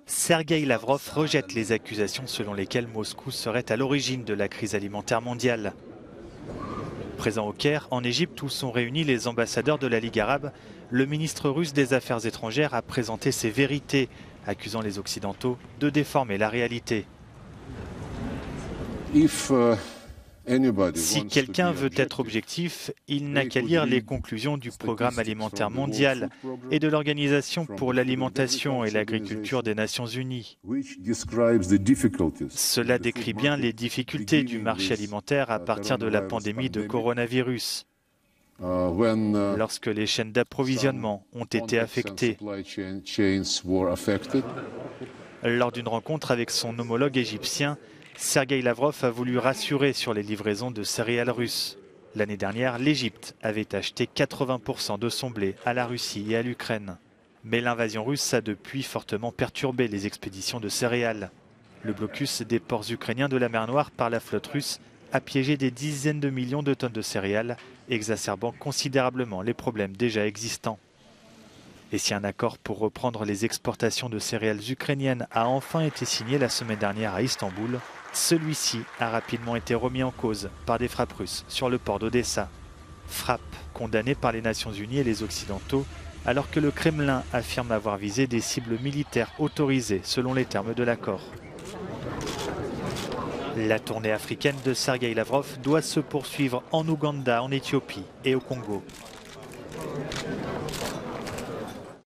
Sergueï Lavrov rejette les accusations selon lesquelles Moscou serait à l'origine de la crise alimentaire mondiale. Présent au Caire, en Égypte, où sont réunis les ambassadeurs de la Ligue arabe, le ministre russe des Affaires étrangères a présenté ses vérités, accusant les Occidentaux de déformer la réalité. Si quelqu'un veut être objectif, il n'a qu'à lire les conclusions du Programme alimentaire mondial et de l'Organisation pour l'alimentation et l'agriculture des Nations unies. Cela décrit bien les difficultés du marché alimentaire à partir de la pandémie de coronavirus, lorsque les chaînes d'approvisionnement ont été affectées. Lors d'une rencontre avec son homologue égyptien, Sergueï Lavrov a voulu rassurer sur les livraisons de céréales russes. L'année dernière, l'Égypte avait acheté 80% de son blé à la Russie et à l'Ukraine. Mais l'invasion russe a depuis fortement perturbé les expéditions de céréales. Le blocus des ports ukrainiens de la mer Noire par la flotte russe a piégé des dizaines de millions de tonnes de céréales, exacerbant considérablement les problèmes déjà existants. Et si un accord pour reprendre les exportations de céréales ukrainiennes a enfin été signé la semaine dernière à Istanbul, celui-ci a rapidement été remis en cause par des frappes russes sur le port d'Odessa. Frappes condamnées par les Nations Unies et les Occidentaux, alors que le Kremlin affirme avoir visé des cibles militaires autorisées selon les termes de l'accord. La tournée africaine de Sergueï Lavrov doit se poursuivre en Ouganda, en Éthiopie et au Congo.